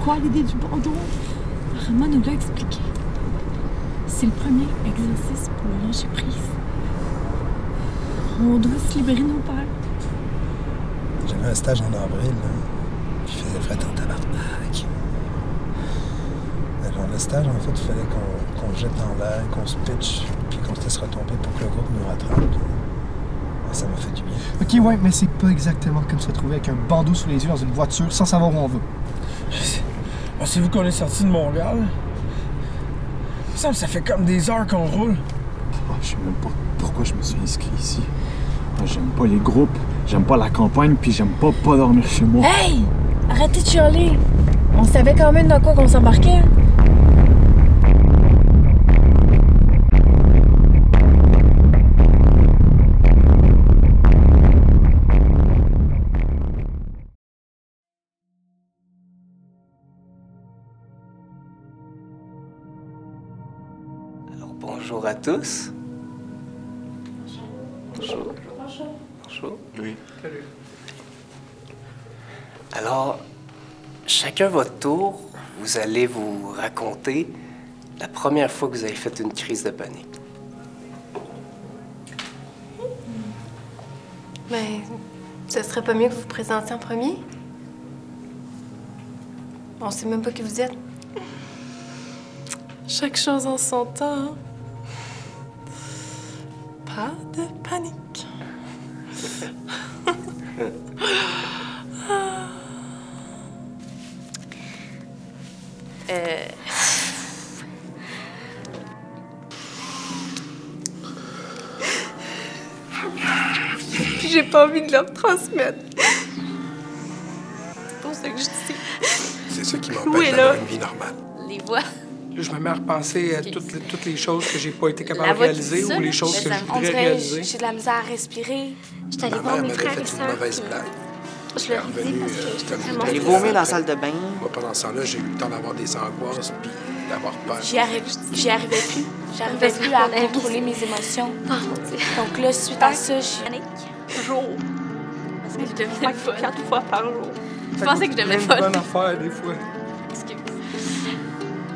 quoi l'idée du bandeau? Armand nous l'a expliqué. C'est le premier exercice pour le lâcher prise. On doit se libérer nos peurs. J'avais un stage en avril, là. Puis il faisait fret en tabarnak. Alors, le stage, en fait, il fallait qu'on jette dans l'air, qu'on se pitch, puis qu'on se laisse retomber pour que le groupe nous rattrape. Puis, ça m'a fait du bien. Ok, ouais, mais c'est pas exactement comme se retrouver avec un bandeau sous les yeux dans une voiture sans savoir où on va. Pensez-vous qu'on est sorti de Montréal? Il me semble que ça fait comme des heures qu'on roule. Oh, je sais même pas pourquoi je me suis inscrit ici. Moi, j'aime pas les groupes, j'aime pas la campagne, puis j'aime pas dormir chez moi. Hey! Arrêtez de chialer! On savait quand même dans quoi qu'on s'embarquait. Alors, bonjour à tous. Bonjour. Bonjour. Oui. Salut. Alors, chacun votre tour, vous allez vous raconter la première fois que vous avez fait une crise de panique. Mais ce serait pas mieux que vous vous présentiez en premier? On sait même pas qui vous êtes. Chaque chose en son temps. Pas de panique. Puis j'ai pas envie de leur transmettre. C'est pour ça que je dis. C'est ça qui Oui, m'empêche là. d'avoir une vie normale. Les voix. Là, je me mets à repenser à toutes les choses que j'ai pas été capable La de voix réaliser qui dit ou ça, les là, choses que je on voudrais dirait réaliser. j'ai de la misère à respirer. J'étais allée Ma voir mère mes m'avait frères et fait une sœurs. mauvaise puis blague. Je leur ai dit revenu, parce que c'était j'étais une vraiment... blague. J'ai vomi dans la salle de bain. Moi, pendant ce temps-là, j'ai eu le temps d'avoir des angoisses puis d'avoir peur. J'y arrivais plus. J'arrivais plus à contrôler mes émotions. Donc là, suite à ça, j'ai... Jour. Parce que je devenais folle 4 fois par jour. Je Fait pensais que je devenais une folle. bonne affaire, des fois. Excuse.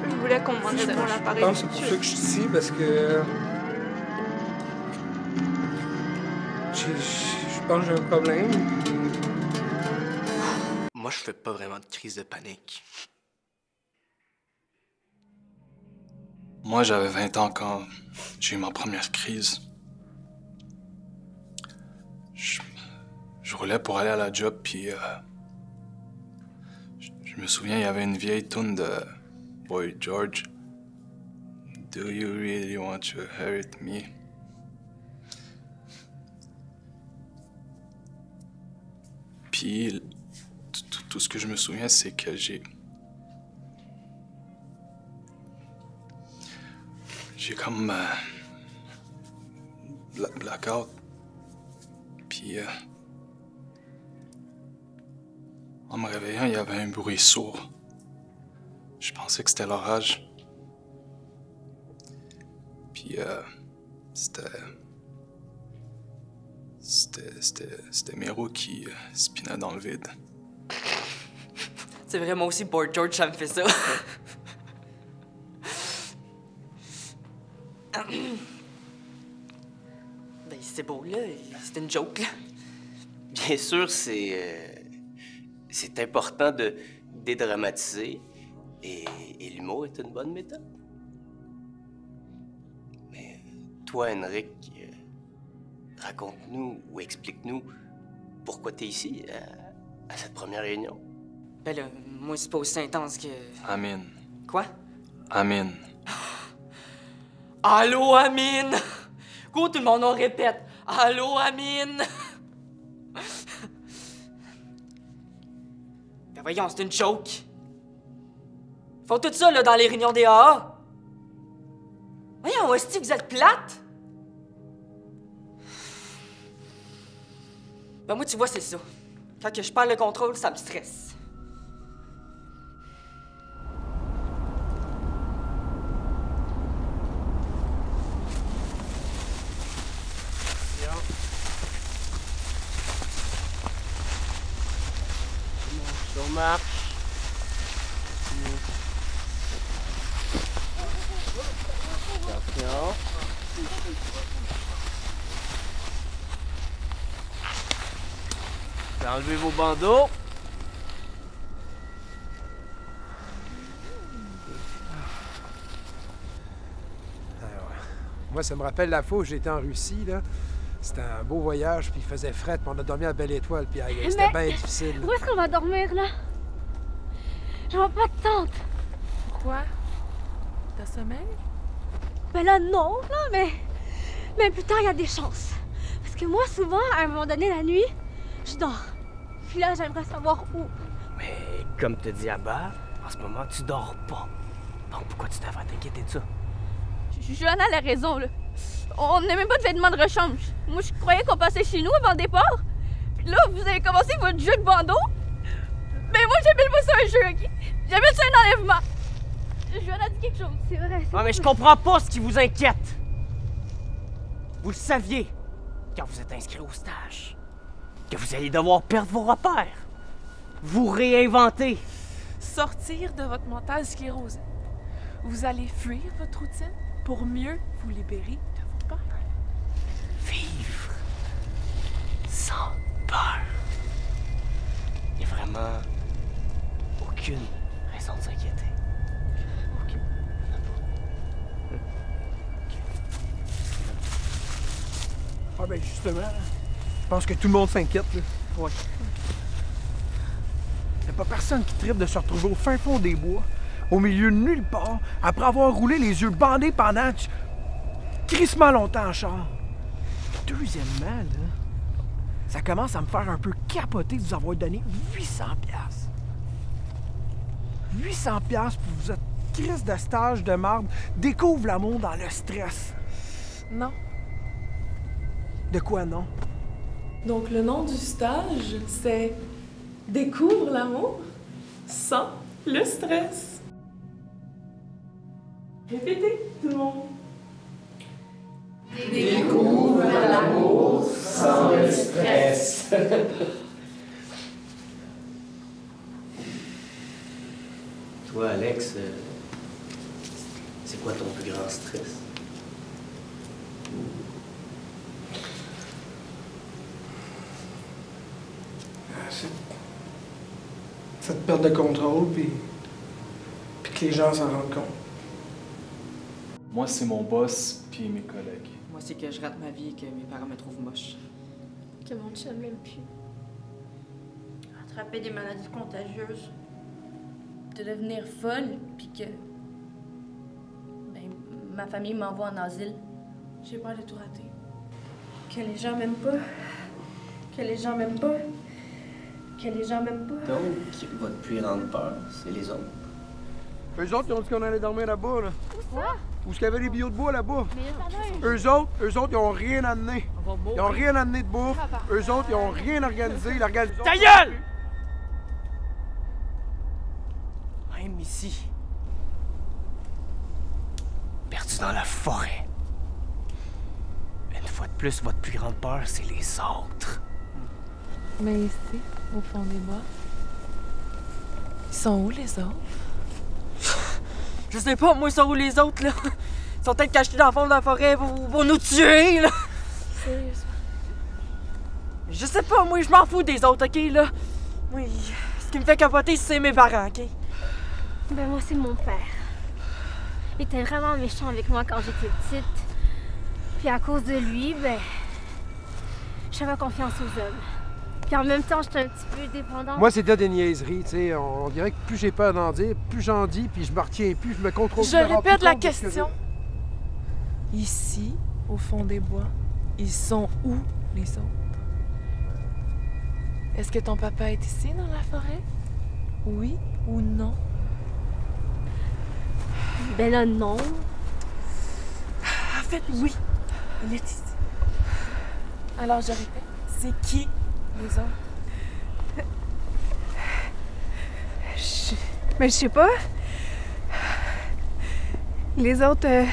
Je voulais qu'on m'en dise mon Je appareil. pense que c'est pour ça que je suis ici, parce que... Je pense que j'ai un problème. Moi, je fais pas vraiment de crise de panique. Moi, j'avais 20 ans quand j'ai eu ma première crise. Je roulais pour aller à la job, puis je me souviens, il y avait une vieille toune de Boy George. Do you really want to hurt me? Puis tout ce que je me souviens, c'est que j'ai comme blackout. Puis en me réveillant, il y avait un bruit sourd. Je pensais que c'était l'orage. Puis c'était mes roues qui spinaient dans le vide. C'est vrai, moi aussi, Boy George, ça me fait ça. Ben, c'est beau, là. C'était une joke, là. Bien sûr, c'est important de dédramatiser et l'humour est une bonne méthode. Mais toi, Henrik, raconte-nous ou explique-nous pourquoi t'es ici à cette première réunion. Ben là, moi, c'est pas aussi intense que... Amine. Quoi? Amine. Allô, Amine! Go, tout le monde en répète. Allô, Amine! Ben voyons, c'est une joke. Ils font tout ça, là, dans les réunions des AA. Voyons, est-ce que vous êtes plate? Ben moi, tu vois, c'est ça. Quand que je perds le contrôle, ça me stresse. On marche. Non. Enlevez vos bandeaux. Moi, ça me rappelle la fois où j'étais en Russie, là. C'était un beau voyage, puis il faisait fret, puis on a dormi à Belle-Étoile, puis c'était bien difficile. Où est-ce qu'on va dormir, là? Je vois pas de tente. Pourquoi? T'as sommeil? Ben là, non, mais plus tard, il y a des chances. Parce que moi, souvent, à un moment donné, la nuit, je dors. Puis là, j'aimerais savoir où. Mais comme te dit Abba, en ce moment, tu dors pas. Donc pourquoi tu devrais t'inquiéter de ça? Johanna a raison, là. On n'a même pas de vêtements de rechange. Moi, je croyais qu'on passait chez nous avant le départ. Puis là, vous avez commencé votre jeu de bandeau. Mais moi, j'appelle pas ça un jeu, OK? J'appelle ça un enlèvement. Johanna dit quelque chose, c'est vrai. Ah, mais je comprends pas ce qui vous inquiète. Vous le saviez quand vous êtes inscrit au stage. Que vous allez devoir perdre vos repères. Vous réinventer. Sortir de votre mental sclérosé. Vous allez fuir votre routine pour mieux vous libérer de vos peurs. Vivre sans peur. Il n'y a vraiment aucune raison de s'inquiéter. Aucune. Ah ben justement, je pense que tout le monde s'inquiète. Ouais. Y a pas personne qui tripe de se retrouver au fin fond des bois, au milieu de nulle part, après avoir roulé les yeux bandés pendant crissement longtemps en char. Deuxièmement, là, ça commence à me faire un peu capoter de vous avoir donné 800$. 800$ pour vous êtes crise de stage de marbre, découvre l'amour dans le stress. Non. De quoi non? Donc le nom du stage, c'est Découvre l'amour sans le stress. Répétez, tout le monde. Découvre l'amour sans le stress. Toi, Alex, c'est quoi ton plus grand stress? Cette perte de contrôle, puis que les gens s'en rendent compte. Moi, c'est mon boss puis mes collègues. Moi, c'est que je rate ma vie et que mes parents me trouvent moche. Que mon chum m'aime plus. Attraper des maladies contagieuses. De devenir folle, puis que... Ben, ma famille m'envoie en asile. J'ai peur de tout rater. Que les gens m'aiment pas. Que les gens m'aiment pas. Que les gens m'aiment pas. Donc, votre plus grande peur, c'est les autres. Eux autres, ils ont dit qu'on allait dormir là-bas, là. Où ça? Où est-ce qu'il y avait les billots de bois là-bas? Mais Eux autres, ils ont rien amené. Ils ont rien amené de bouffe. Eux autres, ils ont rien organisé. Ta gueule! Même ici. Perdu dans la forêt. Une fois de plus, votre plus grande peur, c'est les autres. Mais ici, au fond des bois, ils sont où les autres? Je sais pas, moi, ils sont où les autres, là? Ils sont peut-être cachés dans le fond de la forêt pour nous tuer, là! Sérieusement? Je sais pas, moi, je m'en fous des autres, OK, là? Oui, ce qui me fait capoter, c'est mes parents, OK? Ben moi, c'est mon père. Il était vraiment méchant avec moi quand j'étais petite. Puis à cause de lui, ben... j'avais confiance aux hommes. Puis en même temps, j'étais un petit peu dépendante. Moi, c'était des niaiseries, tu sais. On dirait que plus j'ai peur d'en dire, plus j'en dis, puis je me retiens plus, je me contrôle plus. Je répète la question. Ici, au fond des bois, ils sont où, les autres? Est-ce que ton papa est ici, dans la forêt? Oui ou non? Ben là, non. En fait, oui, il est ici. Alors, je répète, c'est qui les autres? Mais je sais pas. Les autres,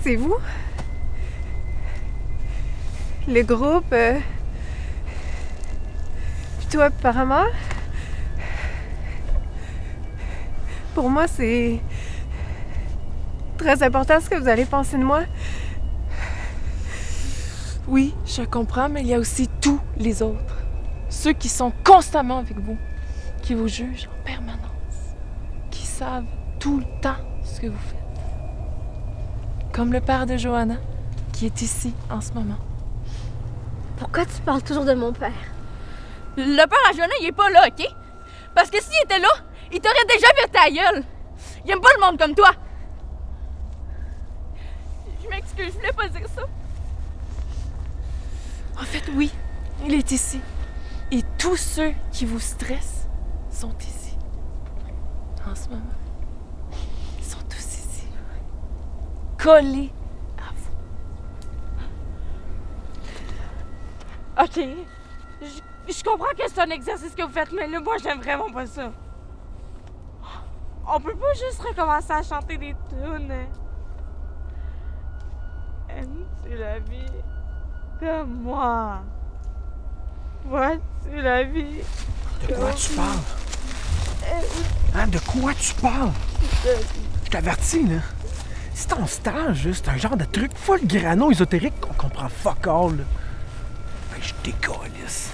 c'est vous? Le groupe, puis toi, apparemment? Pour moi, c'est très important ce que vous allez penser de moi. Oui, je comprends, mais il y a aussi tous les autres. Ceux qui sont constamment avec vous, qui vous jugent en permanence, qui savent tout le temps ce que vous faites. Comme le père de Johanna, qui est ici en ce moment. Pourquoi tu parles toujours de mon père? Le père à Johanna, il est pas là, OK? Parce que s'il était là, il t'aurait déjà vu ta gueule. Il aime pas le monde comme toi. Je m'excuse, je voulais pas dire ça. En fait, oui, il est ici. Et tous ceux qui vous stressent sont ici. En ce moment. Ils sont tous ici. Collés à vous. OK. Je comprends que c'est un exercice que vous faites, mais là, moi, j'aime vraiment pas ça. On peut pas juste recommencer à chanter des tunes. Aimes-tu la vie comme moi? Vois-tu la vie? De quoi tu parles? Hein, de quoi tu parles? Je t'avertis, là. C'est ton stage, là. C'est un genre de truc full grano ésotérique qu'on comprend fuck all, là. Ben, je décollisse.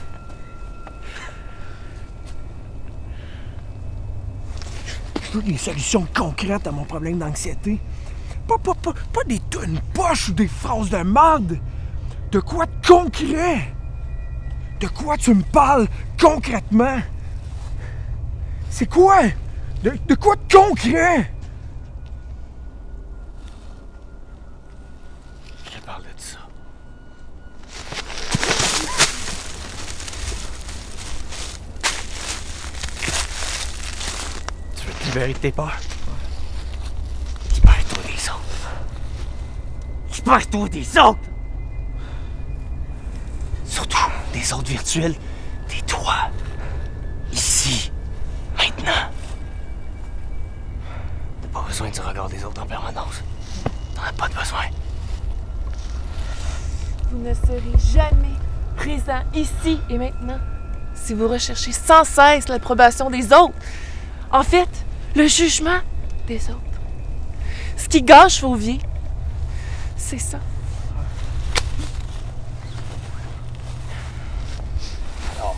Je veux des solutions concrètes à mon problème d'anxiété. Pas des tunes poches ou des phrases de merde. De quoi de concret? De quoi tu me parles concrètement? C'est quoi? De quoi de concret? Je te parle de ça. Tu veux te libérer de tes peurs? Libère-toi des autres. Libère-toi des autres! Surtout des autres virtuels. Tais-toi. Ici. Maintenant. T'as pas besoin du regard des autres en permanence. T'en as pas de besoin. Vous ne serez jamais présent ici et maintenant si vous recherchez sans cesse l'approbation des autres. En fait, le jugement des autres. Ce qui gâche vos vies, c'est ça. Alors.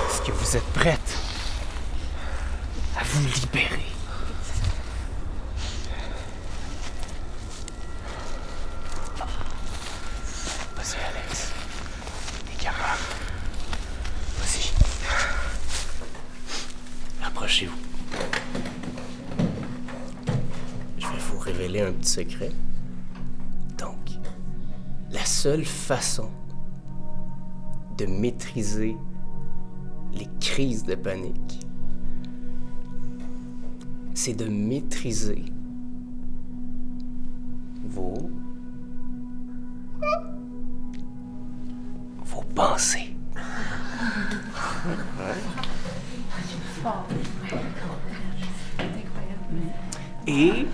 Est-ce que vous êtes prête à vous libérer? Vas-y, Alex. T'es capable. Vas-y. Approchez-vous. Je vais vous révéler un petit secret. Donc, la seule façon de maîtriser les crises de panique, c'est de maîtriser vos pensées. Et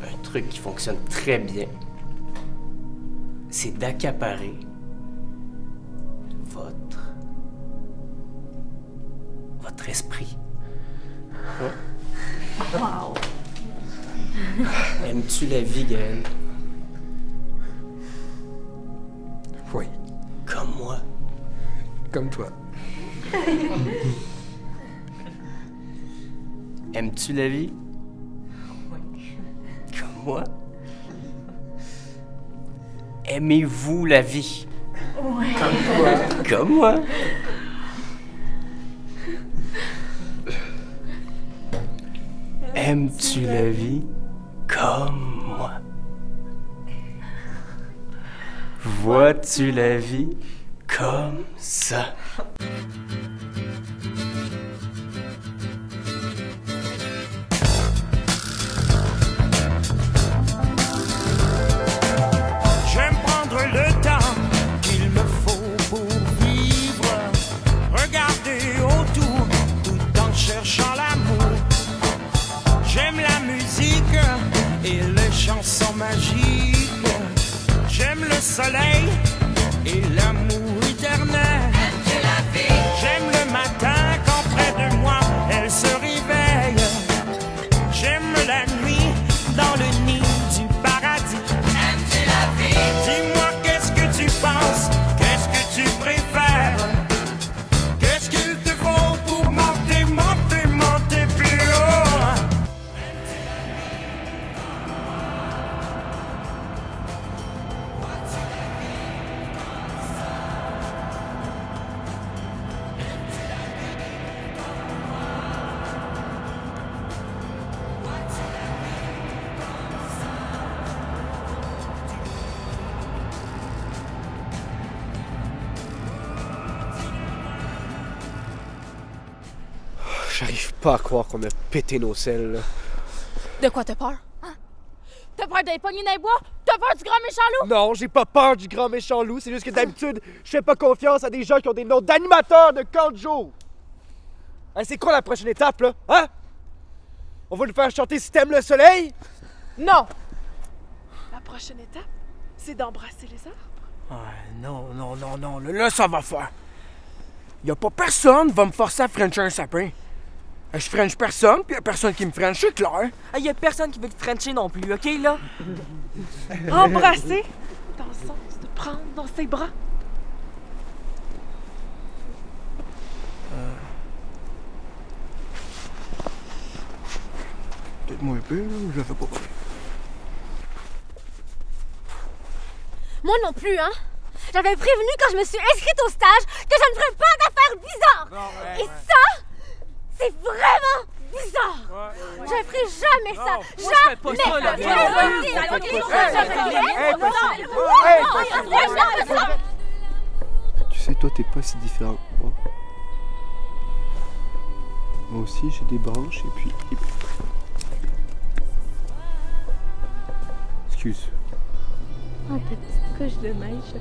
un truc qui fonctionne très bien, c'est d'accaparer votre esprit. Hein? Wow. Aimes-tu la vie, Gaël? Oui. Comme moi. Comme toi. Aimes-tu la vie? Oui. Comme moi. Aimez-vous la vie? Oui. Comme toi. Comme moi. Aimes-tu la vie comme moi? Vois-tu la vie comme ça? J'aime prendre le temps qu'il me faut pour vivre, regarder autour tout en cherchant l'amour. J'aime la musique et les chansons magiques. J'aime le soleil et l'amour éternel. passer la nuit dans le nid du paradis. Aimes-tu la vie? Dis-moi qu'est-ce que tu penses, qu'est-ce que tu préfères, qu'est-ce qu'il te faut pour monter, monter, monter plus haut. J'arrive pas à croire qu'on a pété nos selles, là. De quoi t'as peur? Hein? T'as peur d'être pogné dans les bois? T'as peur du grand méchant loup? Non, j'ai pas peur du grand méchant loup, c'est juste que d'habitude, je fais pas confiance à des gens qui ont des noms d'animateurs de camp de jour. Hein, c'est quoi la prochaine étape, là? Hein? On va nous faire chanter Si t'aimes le soleil? Non! La prochaine étape, c'est d'embrasser les arbres. Non, là, ça va faire. Y a pas personne qui va me forcer à frencher un sapin. Je french personne, puis y a personne qui me french, c'est clair. Y a personne qui veut te frencher non plus, OK, là? Embrasser, dans le sens de prendre dans ses bras. Peut-être moins peu, là, je le fais pas. Moi non plus, hein? J'avais prévenu quand je me suis inscrite au stage que je ne ferais pas d'affaires bizarres. Et ça, c'est vraiment bizarre. Je ferai jamais ça. Jamais. Tu sais, toi, t'es pas si différent que moi. Moi aussi, j'ai des branches et puis... Excuse. Oh, ta petite couche de neige.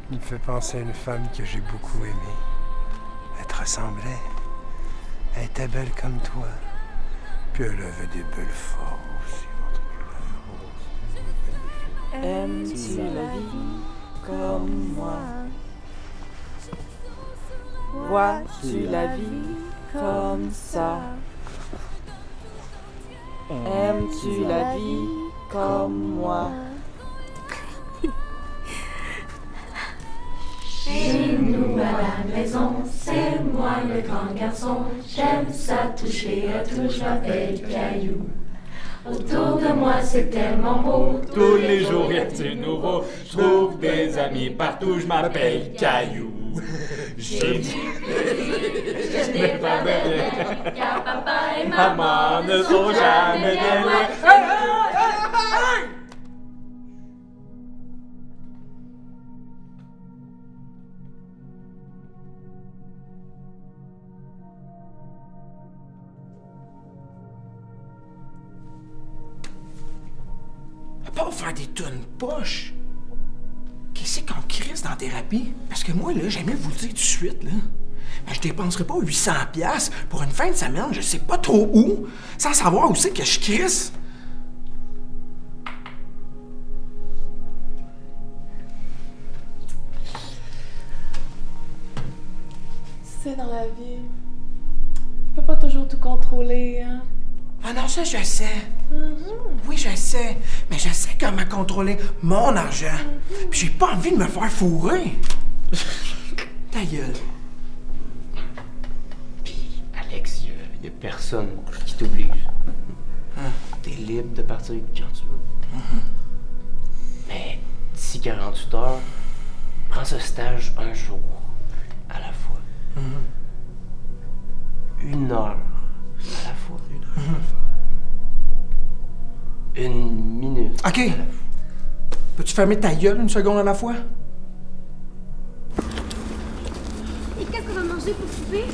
Il me fait penser à une femme que j'ai beaucoup aimée. Elle te ressemblait. Elle était belle comme toi. Puis elle avait des belles formes aussi. Aimes-tu la vie comme moi? Vois-tu la vie comme ça? Aimes-tu la vie comme moi? Chez nous à la maison, c'est moi le grand garçon. J'aime ça toucher à tout, je m'appelle Caillou. Autour de moi c'est tellement beau. Tous les jours y a du nouveau. Je trouve des amis partout, je m'appelle Caillou. J'ai dit je n'ai pas de rien, car papa et maman ne sont jamais bien loin. Pas faire des tonnes poches. Qu'est-ce qu'on crisse dans la thérapie? Parce que moi, là, j'aime mieux vous le dire tout de suite, là. Ben, je dépenserai pas 800$ pour une fin de semaine, je sais pas trop où, sans savoir où c'est que je crisse. C'est dans la vie. Tu peux pas toujours tout contrôler, hein? Ah non, ça, je sais. Oui, je sais. Mais je sais comment contrôler mon argent. Puis j'ai pas envie de me faire fourrer. Ta gueule. Puis, Alex, y a personne qui t'oblige. T'es libre de partir quand tu veux. Mais d'ici 48 heures, prends ce stage un jour à la fois. 1 heure à la fois. 1 minute. OK. Peux-tu fermer ta gueule une seconde à la fois? Et qu'est-ce qu'on va manger pour souper?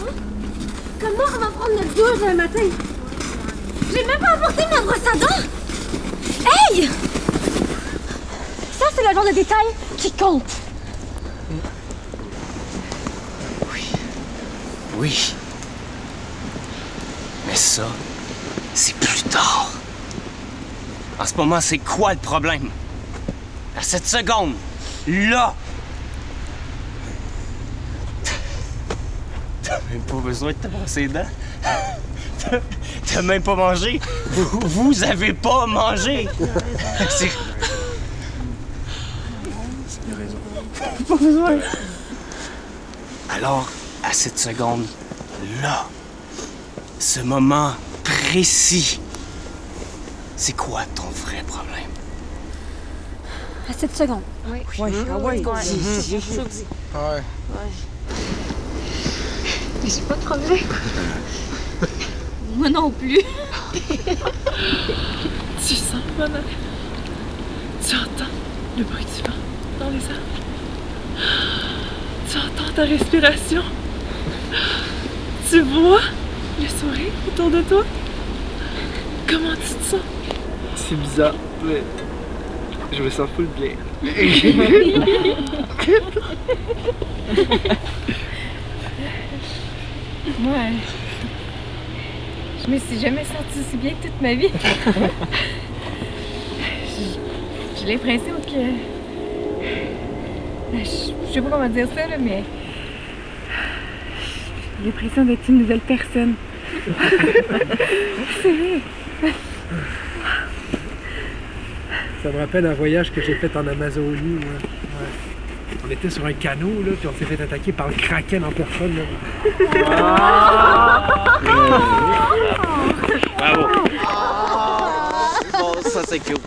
Hein? Comment on va prendre notre douche le matin? J'ai même pas apporté ma brosse à dents! Hey! Ça, c'est le genre de détail qui compte. Oui. Mais ça, c'est plus tard. En ce moment, c'est quoi le problème? À cette seconde, là, T'as même pas besoin de te brosser les dents. T'as même pas mangé. Vous avez pas mangé. C'est... Il a raison. Pas besoin. Alors, à cette seconde-là, ce moment précis, c'est quoi ton vrai problème? À cette seconde. Oui. Ah ouais. Ah ouais. Je suis pas crevée. Moi non plus. Tu sens le bonheur. Tu entends le bruit du vent dans les arbres. Tu entends ta respiration. Tu vois le sourire autour de toi. Comment tu te sens? C'est bizarre, mais je me sens full bien. Moi, je me suis jamais sentie aussi bien toute ma vie. J'ai l'impression que... Je sais pas comment dire ça, là, mais... J'ai l'impression d'être une nouvelle personne. C'est vrai. Ça me rappelle un voyage que j'ai fait en Amazonie. Ouais. On était sur un canot, là, puis on s'est fait attaquer par le kraken en personne. Là. Bravo. Bon, ça c'est cute.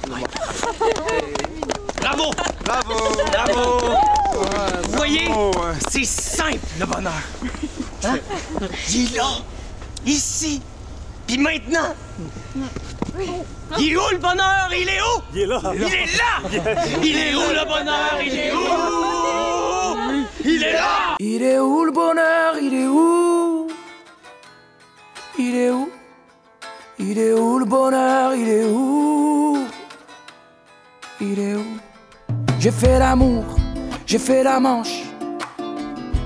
Bravo! Bravo! Bravo! Ouais, vous voyez? ouais. C'est simple, le bonheur. Hein? Il est là, ici, puis maintenant. Il est où le bonheur? Il est où? Il est là. Il est là! Il est où le bonheur? Il est où? Il est là! Il est où le bonheur? Il est où? Il est où? Il est où le bonheur? Il est où? Il est où? J'ai fait l'amour, j'ai fait la manche.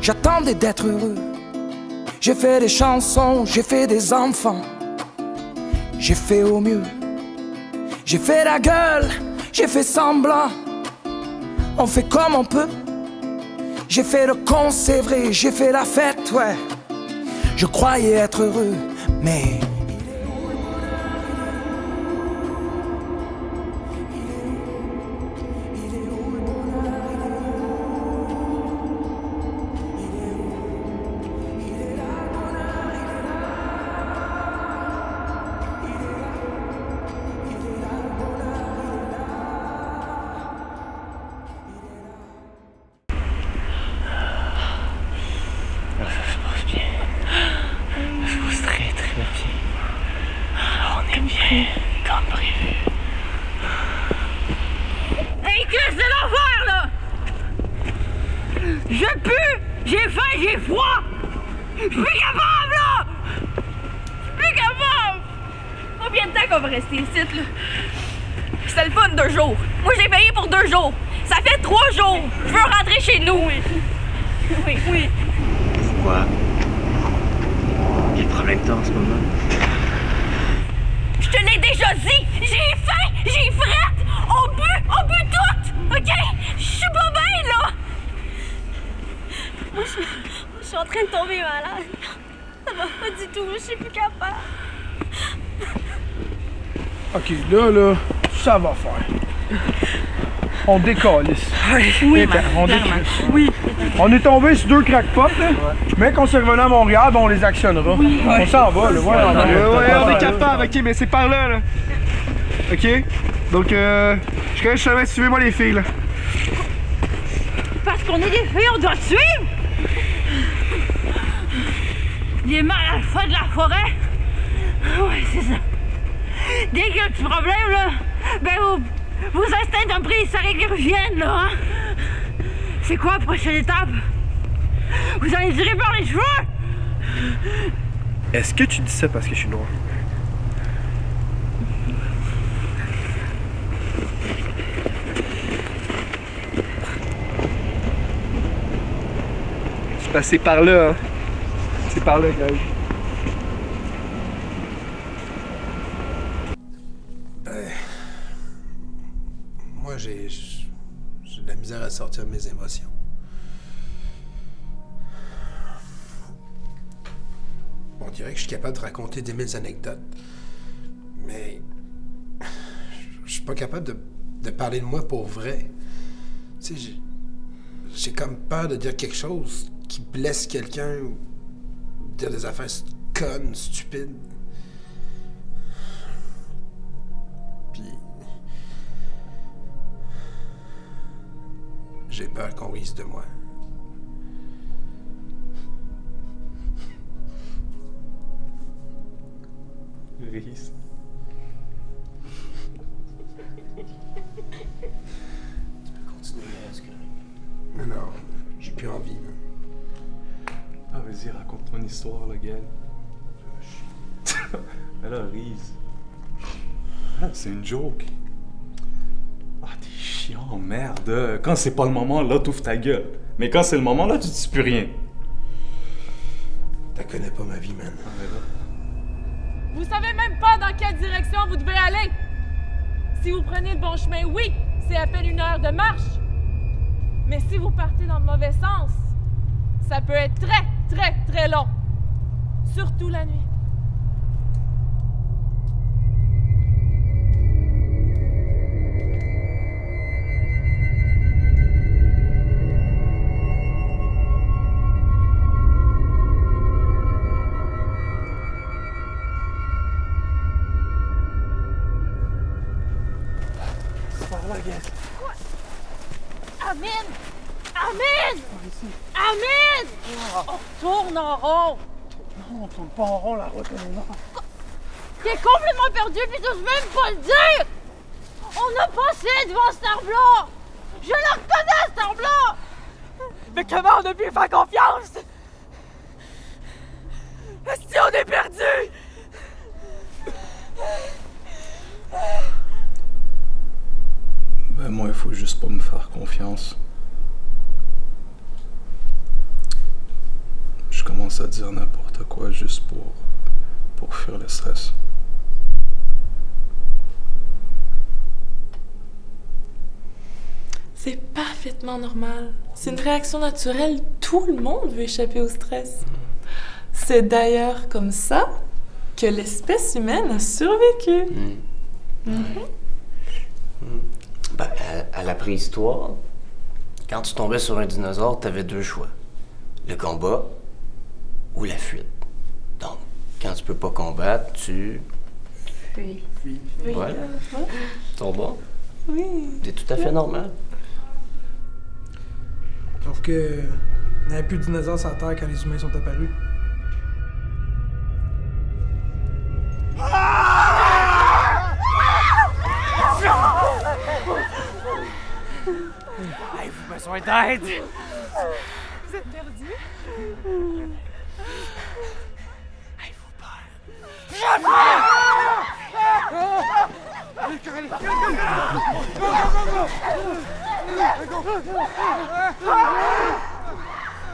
J'attendais d'être heureux. J'ai fait des chansons, j'ai fait des enfants. J'ai fait au mieux. J'ai fait la gueule, j'ai fait semblant. On fait comme on peut. J'ai fait le con, c'est vrai, j'ai fait la fête, ouais. Je croyais être heureux, mais... Hey, qu'est-ce que c'est l'enfer, là? Je pue! J'ai faim, j'ai froid! Je suis plus capable, là! Je suis plus capable! Combien de temps qu'on va rester ici, là? C'était le fun 2 jours. Moi, j'ai payé pour 2 jours. Ça fait 3 jours. Je veux rentrer chez nous. Oui. Oui. Pourquoi? Quel problème t'as en ce moment? Je te l'ai déjà dit. J'ai faim, j'ai frette. On pue tout. OK? Je suis pas bien, là. Moi, je suis en train de tomber malade. Ça va pas du tout. Je suis plus capable. OK, là, ça va faire. On décalisse. Oui, on clairement. Oui. On est tombé sur 2 crackpots, là. Mais quand on s'est revenu à Montréal, ben, on les actionnera. Oui. On s'en va, là. Ouais, on est capable, ok, mais c'est par là. Ok? Donc, je reste jamais, suivez-moi les filles, là. Parce qu'on est des filles, on doit te suivre! Il est mal à la fin de la forêt. Ouais, c'est ça. Dès qu'il y a un petit problème, là, ben vos instincts d'un préhistorique reviennent, là, hein? C'est quoi la prochaine étape? Vous allez tirer par les cheveux? Est-ce que tu dis ça parce que je suis noir? C'est passé par là, hein? C'est par là, Greg. Moi, j'ai de la misère à sortir mes émotions. On dirait que je suis capable de raconter des mille anecdotes. Mais je suis pas capable de parler de moi pour vrai. Tu sais, j'ai comme peur de dire quelque chose qui blesse quelqu'un ou dire des affaires connes, stupides. Puis j'ai peur qu'on rise de moi. Rise. Tu peux continuer, est-ce que... Non, j'ai plus envie. Ah, vas-y, raconte ton histoire, là, Gaël. Mais là, Rise. Ah, c'est une joke. Ah, t'es chiant, merde. Quand c'est pas le moment, là, t'ouvres ta gueule. Mais quand c'est le moment, là, tu dis plus rien. T'as connais pas ma vie, man. Ah, mais là... Vous savez même pas dans quelle direction vous devez aller. Si vous prenez le bon chemin, oui, c'est à peine 1 heure de marche. Mais si vous partez dans le mauvais sens, ça peut être très, très, très long. Surtout la nuit. Quoi? Amine! Amine! Amine! On tourne en rond! Non, on tourne pas en rond, la route, non. T'es complètement perdu puis t'oses même pas le dire! On a passé devant cet arbre-là! Je le reconnais, cet arbre-là! Mais comment on a pu faire confiance? Si on est perdu! Ben moi, il faut juste pas me faire confiance. Je commence à dire n'importe quoi juste pour fuir le stress. C'est parfaitement normal. C'est une réaction naturelle. Tout le monde veut échapper au stress. C'est d'ailleurs comme ça que l'espèce humaine a survécu. Ben, à la préhistoire, quand tu tombais sur un dinosaure, t'avais 2 choix. Le combat ou la fuite. Donc, quand tu peux pas combattre, tu... Oui. Voilà. Ton bon. Oui. C'est tout à fait normal. Sauf que il n'y avait plus de dinosaures sur la Terre quand les humains sont apparus. Avez-vous besoin d'aide? Vous êtes perdu? Avez-vous peur? J'ai peur!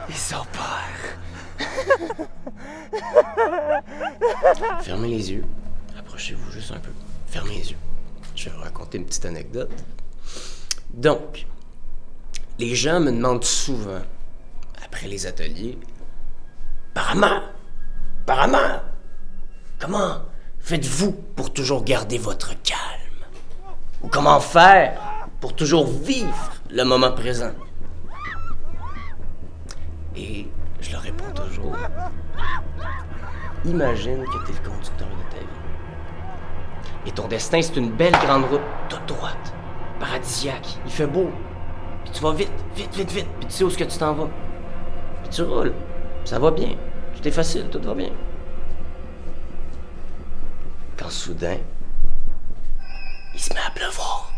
Ils ont peur. Fermez les yeux. Approchez-vous juste un peu. Fermez les yeux. Je vais vous raconter une petite anecdote. Donc, les gens me demandent souvent, après les ateliers, Parama, comment faites-vous pour toujours garder votre calme? Ou comment faire pour toujours vivre le moment présent? Et je leur réponds toujours, imagine que tu es le conducteur de ta vie. Et ton destin, c'est une belle grande route toute droite, paradisiaque, il fait beau. Puis tu vas vite, puis tu sais où est-ce que tu t'en vas. Puis tu roules, ça va bien, tout est facile, tout va bien. Quand soudain, il se met à pleuvoir.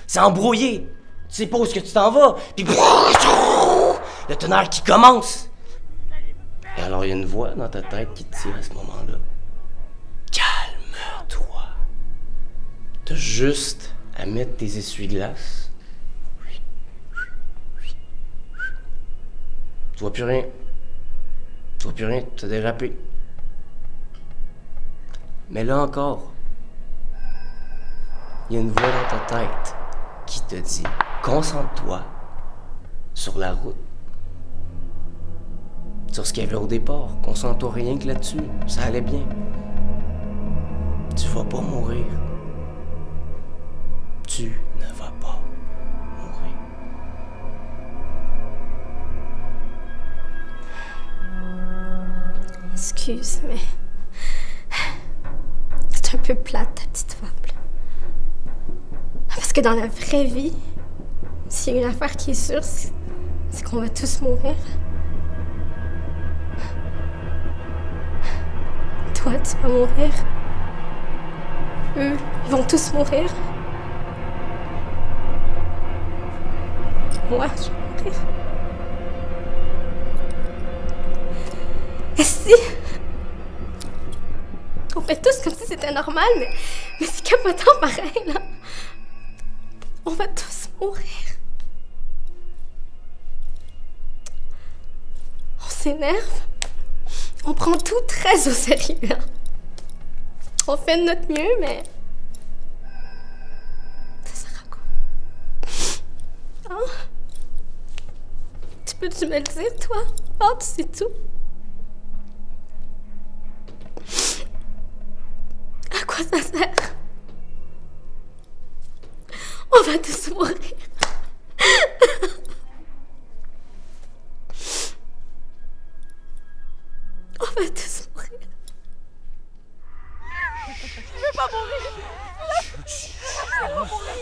C'est embrouillé. Tu sais pas où est-ce que tu t'en vas. Puis le tonnerre qui commence. Et alors il y a une voix dans ta tête qui te dit à ce moment-là, calme-toi. T'as juste à mettre tes essuie-glaces. Tu vois plus rien. T'as dérapé. Mais là encore, il y a une voix dans ta tête qui te dit, concentre-toi sur la route. Sur ce qu'il y avait au départ. Concentre-toi rien que là-dessus. Ça allait bien. Tu vas pas mourir. Tu ne vas pas mourir. Excuse, mais... c'est un peu plate, ta petite fable. Parce que dans la vraie vie, s'il y a une affaire qui est sûre, c'est qu'on va tous mourir. Toi, tu vas mourir. Eux, ils vont tous mourir. Moi, je vais mourir. Et si... on fait tous comme si c'était normal, mais c'est capotant pareil, là. On va tous mourir. On s'énerve. On prend tout très au sérieux. On fait de notre mieux, mais... ça sert à quoi? Hein? Tu peux-tu me le dire, toi? Oh, tu sais tout. À quoi ça sert? On va tous mourir. On va tous mourir. Je veux pas mourir. Je veux pas mourir.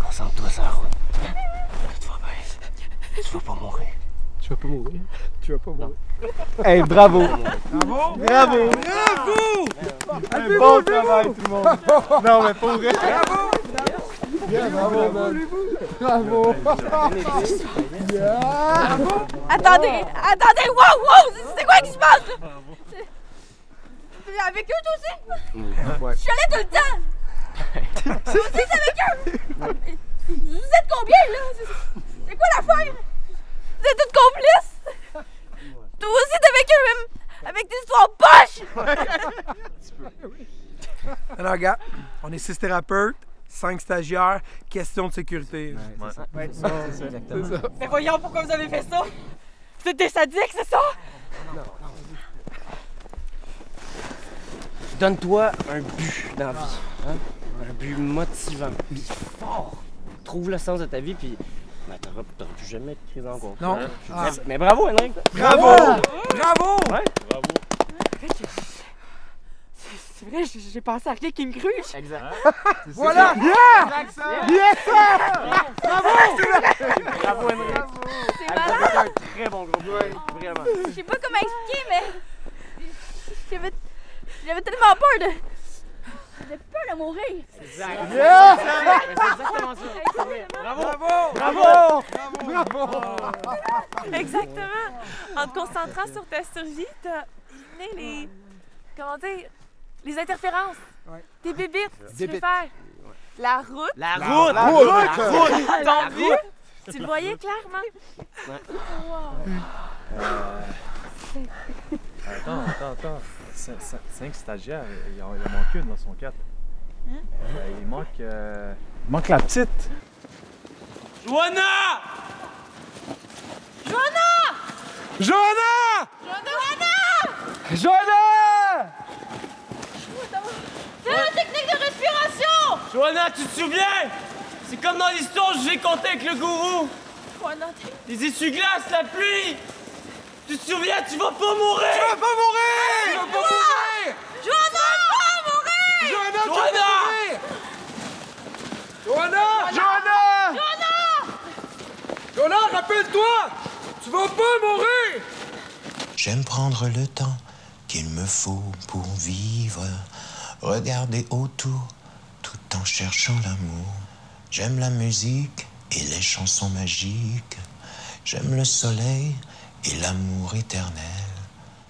Concentre-toi sur la route. Tout va bien. Tu vas pas mourir. Tu vas pas mourir. Tu vas pas mourir. Hey, bravo! Bravo! Bravo! Bravo! Un bon travail, tout le monde! Non, mais pour vrai! Bravo! Bravo! Bravo! Attendez! Wow! C'est quoi qui se passe? T'es avec eux, toi aussi? Ouais. Je suis allée tout le temps! Toi aussi, t'es avec eux? Vous êtes combien, là? C'est quoi l'affaire? Vous êtes toutes complices? Toi aussi, t'es avec eux, même avec tes histoires poches! Alors, gars, on est 6 thérapeutes, 5 stagiaires, question de sécurité. Ouais, c'est ça. C'est ça. Mais voyons, pourquoi vous avez fait ça? Vous êtes des sadiques, c'est ça? Non. Donne-toi un but dans la vie. Hein? Un but motivant. Puis fort. Trouve le sens de ta vie, puis ben, t'auras plus jamais de crise en confiance. Non. Ah. Mais bravo, Henrik. Bravo! Bravo! Ouais. Bravo. C'est vrai, j'ai pensé à rien qui me cruche. Exact. Voilà! Yeah! Yes! Bravo! Bravo, Henrik. C'est Vous malade! êtes un très bon groupe. Vraiment. Je sais pas comment expliquer, mais... J'avais tellement peur de... J'avais peur de mourir. Exact. Yeah! C'est exactement ça. Bravo! Exactement. En te concentrant sur ta survie, t'as éliminé les... comment dire? Les interférences. Ouais. Tes bébites, tu Des peux bites. faire. La route. La route! La route! Ton but, tu le voyais clairement. Ouais. Attends. 5 stagiaires, il en manque une, là, sont 4. Hein? Il manque la petite. Joanna! Fais une technique de respiration! Joanna, tu te souviens? C'est comme dans l'histoire que je vais compter avec le gourou. Les essuie-glaces, la pluie. Tu te souviens, tu vas pas mourir! Tu vas pas mourir! Joanna! Joanna, rappelle-toi! Tu vas pas mourir! J'aime prendre le temps qu'il me faut pour vivre, regarder autour tout en cherchant l'amour. J'aime la musique et les chansons magiques, j'aime le soleil et l'amour éternel.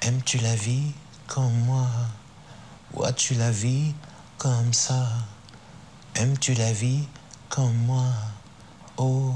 Aimes-tu la vie comme moi? Vois-tu la vie comme ça? Aimes-tu la vie comme moi? Oh.